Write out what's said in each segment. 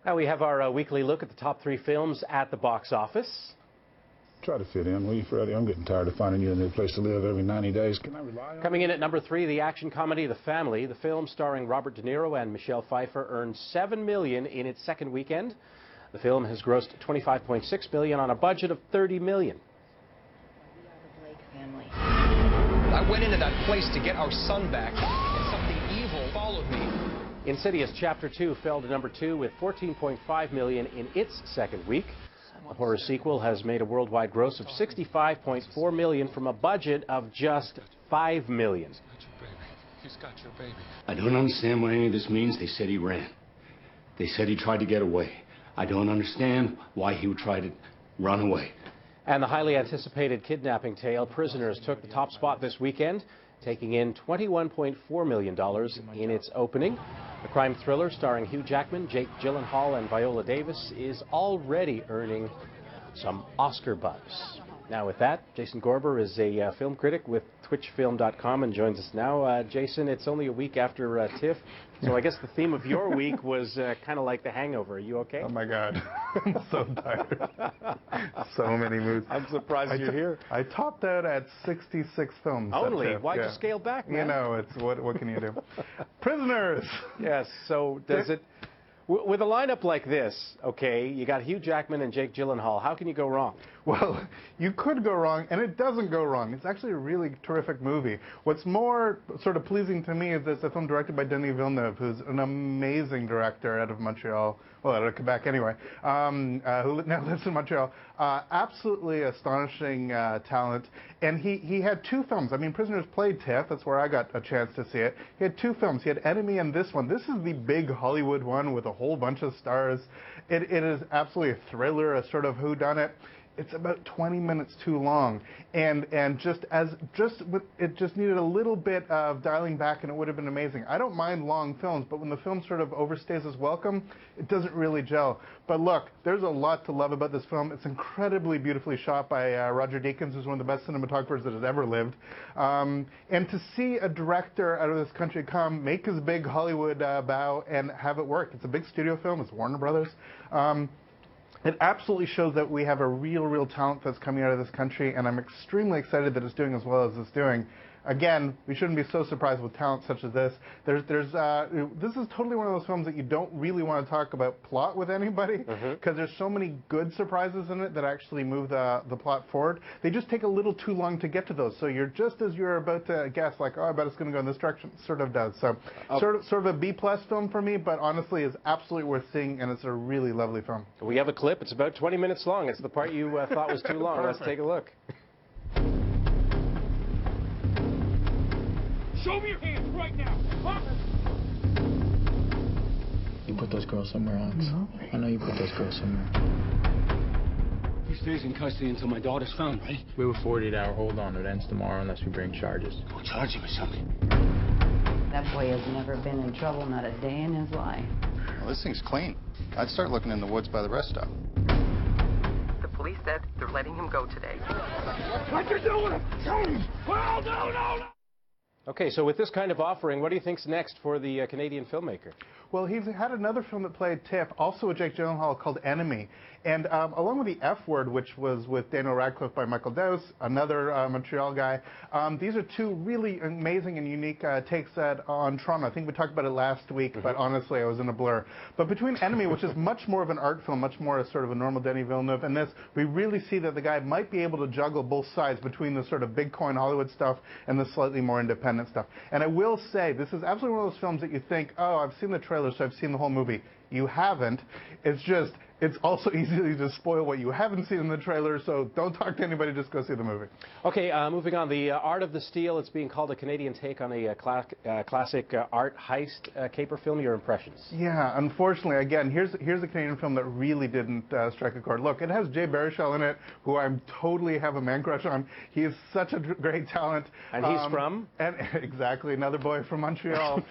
Now we have our weekly look at the top 3 films at the box office. Try to fit in, will you, Freddie? I'm getting tired of finding you a new place to live every 90 days. Can I rely on Coming in at number 3, the action comedy The Family. The film starring Robert De Niro and Michelle Pfeiffer earned $7 million in its second weekend. The film has grossed $25.6 million on a budget of $30 million. I went into that place to get our son back, and something evil followed me. Insidious Chapter 2 fell to number 2 with $14.5 million in its second week. The horror sequel has made a worldwide gross of $65.4 million from a budget of just $5 million. He's got your baby. I don't understand what any of this means. They said he ran. They said he tried to get away. I don't understand why he would try to run away. And the highly anticipated kidnapping tale Prisoners took the top spot this weekend, taking in $21.4 million in its opening. The crime thriller starring Hugh Jackman, Jake Gyllenhaal, and Viola Davis is already earning some Oscar buzz. Now with that, Jason Gorber is a film critic with twitchfilm.com and joins us now. Jason, it's only a week after TIFF, so I guess the theme of your week was kind of like The Hangover. Are you okay? Oh my God, I'm so tired. So many movies. I'm surprised you're here. I topped out at 66 films. Only? Why'd you scale back, man? You know, it's what can you do? Prisoners! Yes, so does it... With a lineup like this, okay, you got Hugh Jackman and Jake Gyllenhaal. How can you go wrong? Well, you could go wrong, and it doesn't go wrong. It's actually a really terrific movie. What's more sort of pleasing to me is that it's a film directed by Denis Villeneuve, who's an amazing director out of Montreal, well, out of Quebec anyway, who now lives in Montreal. Absolutely astonishing talent. And he had 2 films. I mean, Prisoners played TIFF. That's where I got a chance to see it. He had 2 films. He had Enemy and this one. This is the big Hollywood one with a whole bunch of stars. It is absolutely a thriller, a sort of whodunit. It's about 20 minutes too long, and it just needed a little bit of dialing back, and it would have been amazing. I don't mind long films, but when the film sort of overstays its welcome, it doesn't really gel. But look, there's a lot to love about this film. It's incredibly beautifully shot by Roger Deakins, who's one of the best cinematographers that has ever lived. And to see a director out of this country come, make his big Hollywood bow, and have it work. It's a big studio film. It's Warner Brothers. It absolutely shows that we have a real talent that's coming out of this country, and I'm extremely excited that it's doing as well as it's doing. Again, we shouldn't be so surprised with talent such as this. This is totally one of those films that you don't really want to talk about plot with anybody, because there's so many good surprises in it that actually move the plot forward. They just take a little too long to get to those. So you're just as you're about to guess, like, oh, I bet it's going to go in this direction. It sort of does. So sort of a B+ film for me, but honestly is absolutely worth seeing, and it's a really lovely film. We have a clip. It's about 20 minutes long. It's the part you thought was too long. Let's take a look. Show me your hands right now! Huh? You put those girls somewhere else. I know you put those girls somewhere. He stays in custody until my daughter's found, right? We have a 48-hour hold on. It ends tomorrow unless we bring charges. We'll charge him with something. That boy has never been in trouble, not a day in his life. Well, this thing's clean. I'd start looking in the woods by the rest stop. The police said they're letting him go today. What you doing? Tony! Oh, no! Okay, so with this kind of offering, what do you think's next for the Canadian filmmaker? Well, he's had another film that played TIFF, also with Jake Gyllenhaal, called Enemy. And along with The F Word, which was with Daniel Radcliffe by Michael Dowse, another Montreal guy, these are 2 really amazing and unique takes on trauma. I think we talked about it last week, but honestly, I was in a blur. But between Enemy, which is much more of an art film, much more a sort of a normal Denis Villeneuve, and this, we really see that the guy might be able to juggle both sides between the sort of big coin Hollywood stuff and the slightly more independent stuff. And I will say, this is absolutely one of those films that you think, oh, I've seen the trailer, so I've seen the whole movie. You haven't. It's just, it's also easy to spoil what you haven't seen in the trailer, so don't talk to anybody, just go see the movie. Okay, moving on. The Art of the Steal, it's being called a Canadian take on a classic art heist caper film. Your impressions? Yeah, unfortunately, again, here's a Canadian film that really didn't strike a chord. Look, it has Jay Baruchel in it, who I totally have a man crush on. He is such a great talent. And he's from? And exactly, another boy from Montreal.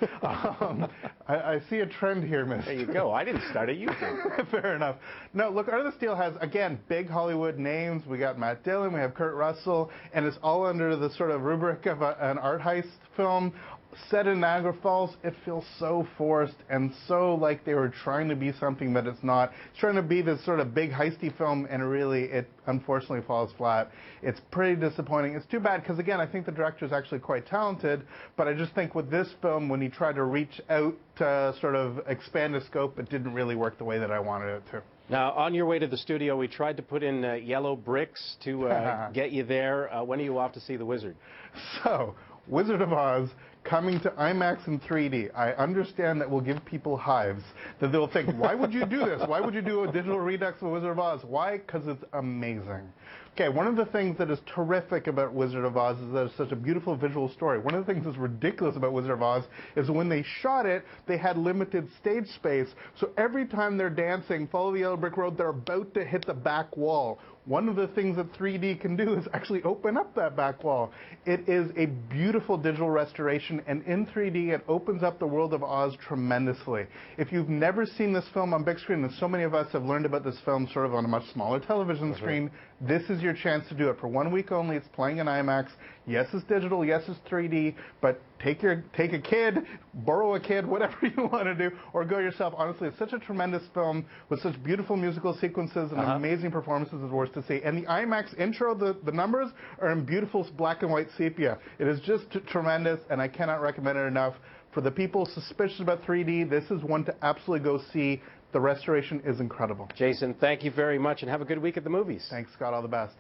I see a trend here, miss. There you go. I didn't start it, you did. Fair enough. No, look, Art of the Steal has, again, big Hollywood names. We got Matt Dillon, we have Kurt Russell, and it's all under the sort of rubric of an art heist film. set in Niagara Falls, it feels so forced and so like they were trying to be something that it's not. It's trying to be this sort of big heisty film, and really it unfortunately falls flat. It's pretty disappointing. It's too bad because, again, I think the director is actually quite talented, but I just think with this film, when he tried to reach out to sort of expand the scope, it didn't really work the way that I wanted it to. Now, on your way to the studio, we tried to put in yellow bricks to get you there. When are you off to see The Wizard? So, Wizard of Oz coming to IMAX in 3D. I understand that will give people hives, that they'll think, why would you do this? Why would you do a digital redux of Wizard of Oz? Why? Because it's amazing. Okay, one of the things that is terrific about Wizard of Oz is that it's such a beautiful visual story. One of the things that's ridiculous about Wizard of Oz is when they shot it, they had limited stage space, so every time they're dancing, Follow the Yellow Brick Road, they're about to hit the back wall. One of the things that 3D can do is actually open up that back wall. It is a beautiful digital restoration, and in 3D it opens up the world of Oz tremendously. If you've never seen this film on big screen, and so many of us have learned about this film sort of on a much smaller television screen, this is your chance to do it. For 1 week only, it's playing in IMAX. Yes, it's digital, yes, it's 3D, but take a kid, borrow a kid, whatever you want to do, or go yourself. Honestly, it's such a tremendous film with such beautiful musical sequences and amazing performances, it's worth to see. And the IMAX intro, the numbers are in beautiful black and white sepia. It is just tremendous, and I cannot recommend it enough. For the people suspicious about 3D, this is one to absolutely go see. The restoration is incredible. Jason, thank you very much, and have a good week at the movies. Thanks, Scott. All the best.